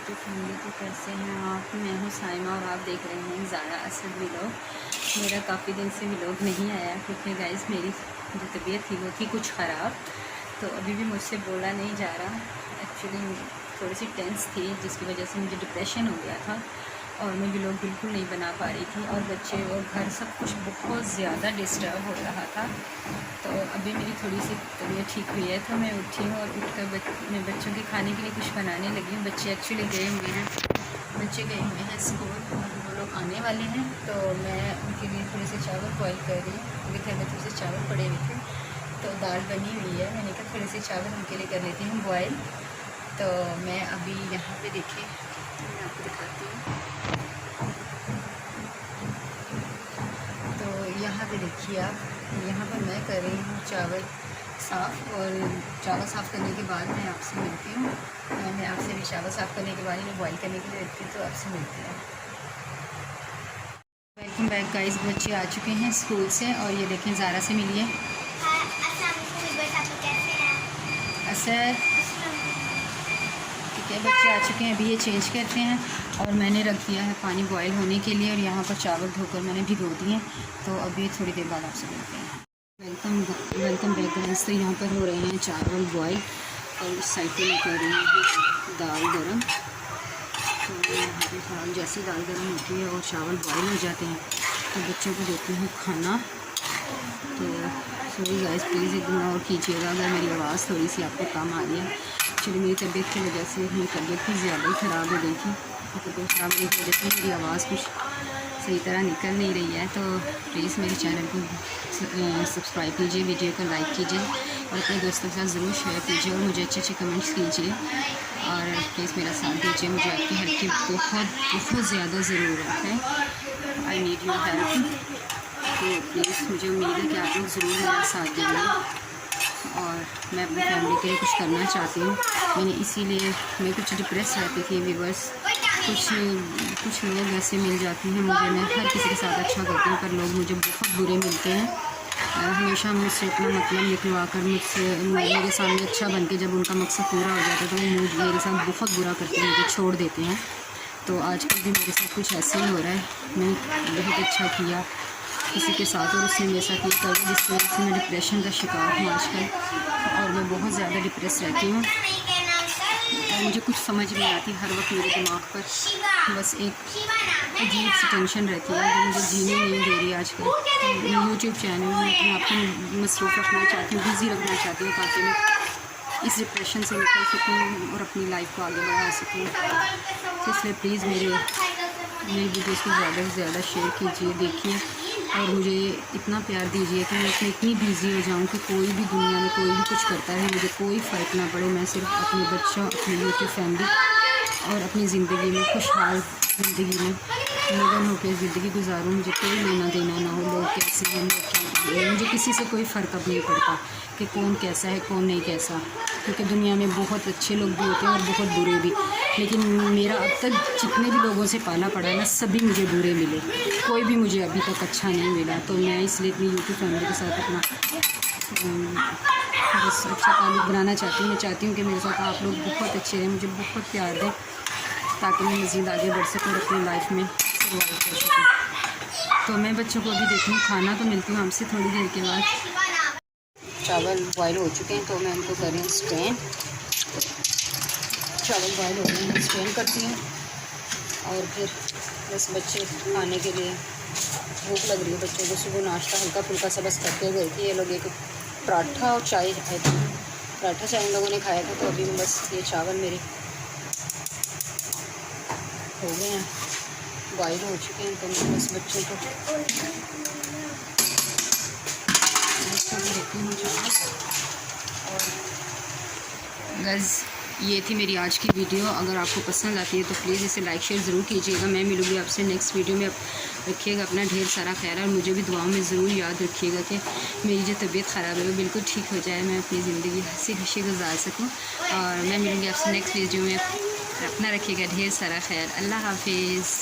YouTube family, तो कैसे हैं आप। मैं हूँ साइमा और आप देख रहे हैं ज़ारा असद व्लॉग। मेरा काफ़ी दिन से व्लॉग नहीं आया क्योंकि गाइस मेरी जो तबीयत थी वो थी कुछ ख़राब, तो अभी भी मुझसे बोला नहीं जा रहा। एक्चुअली थोड़ी सी टेंस थी जिसकी वजह से मुझे डिप्रेशन हो गया था और मैं व्लॉग बिल्कुल नहीं बना पा रही थी और बच्चे और घर सब कुछ बहुत ज़्यादा डिस्टर्ब हो रहा था। तो अभी मेरी थोड़ी सी तबीयत ठीक हुई है तो मैं उठी हूँ और उठकर मैं बच्चों के खाने के लिए कुछ बनाने लगी हूँ। बच्चे एक्चुअली गए हुए हैं, बच्चे गए हुए हैं स्कूल और वो लोग आने वाले हैं, तो मैं उनके लिए थोड़े से चावल बॉयल कर रही हूँ क्योंकि घर में थोड़े से चावल पड़े हुए थे, तो दाल बनी हुई है। मैंने कहा थोड़े से चावल उनके लिए कर लेती हूँ बॉयल। तो मैं अभी यहाँ पे देखिए मैं आपको दिखाती हूँ। तो यहाँ पे देखिए आप, यहाँ पर मैं कर रही हूँ चावल साफ़, और चावल साफ़ करने के बाद मैं आपसे मिलती हूँ। मैं आपसे भी चावल साफ़ करने के बाद मैं बॉईल करने के लिए रखती हूँ, तो आपसे मिलती हूँ। वेलकम बैक गाइस, बच्चे आ चुके हैं स्कूल से और ये देखें ज़ारा से मिलिए। असर ठीक है, बच्चे आ चुके हैं, अभी ये चेंज करते हैं और मैंने रख दिया है पानी बॉयल होने के लिए और यहाँ पर चावल धोकर मैंने भिगो दिए, तो अभी थोड़ी देर बाद आपसे मिलते हैं। Welcome back guys. तो यहाँ पर हो रहे हैं चावल बॉयल और इस साइड पे मैं कर रही हूँ दाल गरम। तो यहाँ पे जैसी दाल गरम होती है और चावल बॉयल हो जाते हैं तो बच्चों को देती हूँ खाना। तो सॉरी गाइस, प्लीज़ इग्नोर कीजिएगा अगर मेरी आवाज़ थोड़ी सी आपको कम आ रही है। एक्चुअली मेरी तबीयत की वजह से मेरी तबीयत कुछ ज़्यादा ही ख़राब हो गई थी, तबीयत ख़राब होने की वजह से मेरी आवाज़ कुछ सही तरह निकल नहीं रही है। तो प्लीज़ मेरे चैनल को सब्सक्राइब कीजिए, वीडियो को लाइक कीजिए और अपने दोस्तों के साथ ज़रूर शेयर कीजिए और मुझे अच्छे अच्छे कमेंट्स कीजिए और प्लीज़ मेरा साथ दीजिए। मुझे आपकी हेल्प की बहुत ज़्यादा ज़रूरत है। I need your help. तो प्लीज़ मुझे उम्मीद है कि आप लोग ज़रूर मेरा साथ देंगे और मैं अपनी फैमिली के लिए कुछ करना चाहती हूँ। मैंने इसीलिए मैं कुछ डिप्रेस रहती थी व्यूअर्स, कुछ लोग ऐसे मिल जाते हैं मुझे, मैं हर किसी के साथ अच्छा करती हूँ पर लोग मुझे बहुत बुरे मिलते हैं। हमेशा मुझसे अपना मतलब निकलवा कर मुझसे मेरे सामने अच्छा बन के जब उनका मकसद पूरा हो जाता है तो वो मेरे साथ बहुत बुरा करते हैं, मुझे छोड़ देते हैं। तो आजकल भी मेरे साथ कुछ ऐसे ही हो रहा है। मैंने बहुत अच्छा किया किसी के साथ और उसने मेरे साथ ये कर दिया जिसकी वजह से मैं डिप्रेशन का शिकार हूँ आजकल और मैं बहुत ज़्यादा डिप्रेस रहती हूँ और मुझे कुछ समझ नहीं आती। हर वक्त मेरे दिमाग पर बस एक अजीब सी टेंशन रहती है जो मुझे जीने नहीं दे रही आजकल। मैं यूट्यूब चैनल में अपने आप को मसरूफ़ रखना चाहती हूँ, बिज़ी रखना चाहती हूँ ताकि मैं इस डिप्रेशन से निकल सकूँ और अपनी लाइफ को आगे बढ़ा सकूँ। तो इसलिए प्लीज़ मेरी वीडियोज़ को ज़्यादा से ज़्यादा शेयर कीजिए, देखिए और मुझे इतना प्यार दीजिए कि मैं इसमें इतनी बिज़ी हो जाऊँ कि कोई भी दुनिया में कोई भी कुछ करता है मुझे कोई फ़र्क ना पड़े। मैं सिर्फ अपने बच्चों, अपनी यूट्यूब फैमिली और अपनी ज़िंदगी में खुशहाल ज़िंदगी में मगन होकर ज़िंदगी गुजारूँ। मुझे कोई लेना देना ना हो, लोग कैसे हैं, लोग क्या हैं, मुझे किसी से कोई फ़र्क अब नहीं पड़ता कि कौन कैसा है कौन नहीं कैसा, क्योंकि दुनिया में बहुत अच्छे लोग भी होते हैं और बहुत बुरे भी। लेकिन मेरा अब तक जितने भी लोगों से पाला पड़ा है ना, सभी मुझे बुरे मिले, कोई भी मुझे अभी तक अच्छा नहीं मिला। तो मैं इसलिए अपनी यूट्यूब फैमिली के साथ अपना बस अच्छा ताल्लुक़ बनाना चाहती हूँ। मैं चाहती हूँ कि मेरे साथ आप लोग बहुत अच्छे रहें, मुझे बहुत प्यार दें ताकि मैं मज़ीद आगे बढ़ सकूँ और अपनी लाइफ में सर्वाइव कर सकूँ। तो मैं बच्चों को अभी देखूँ खाना, तो मिलती हूँ हमसे थोड़ी देर के बाद। चावल बॉयल हो चुके हैं तो मैं उनको कर रही हूँ स्ट्रेन। चावल बॉयल हो गए हैं, स्ट्रेन करती हूँ और फिर बस बच्चे खाने के लिए भूख लग रही है बच्चों को। सुबह नाश्ता हल्का फुल्का सा बस करके गई थी। ये लोग एक पराठा और चाय खाए थे, पराठा चाय इन लोगों ने खाया था। तो अभी बस ये चावल मेरे हो गए हैं, बॉयल हो चुके हैं, तो मैं बस बच्चों को देती हूँ चावल। और गज़ ये थी मेरी आज की वीडियो। अगर आपको पसंद आती है तो प्लीज़ इसे लाइक शेयर ज़रूर कीजिएगा। मैं मिलूँगी आपसे नेक्स्ट वीडियो में। रखिएगा अपना ढेर सारा ख्याल और मुझे भी दुआओं में ज़रूर याद रखिएगा कि मेरी जो तबीयत ख़राब है वो बिल्कुल ठीक हो जाए, मैं अपनी ज़िंदगी हंसी खुशी गुजार सकूँ। और मैं मिलूँगी आपसे नेक्स्ट वीडियो में। अपना रखिएगा ढेर सारा ख्याल। अल्लाह हाफिज़।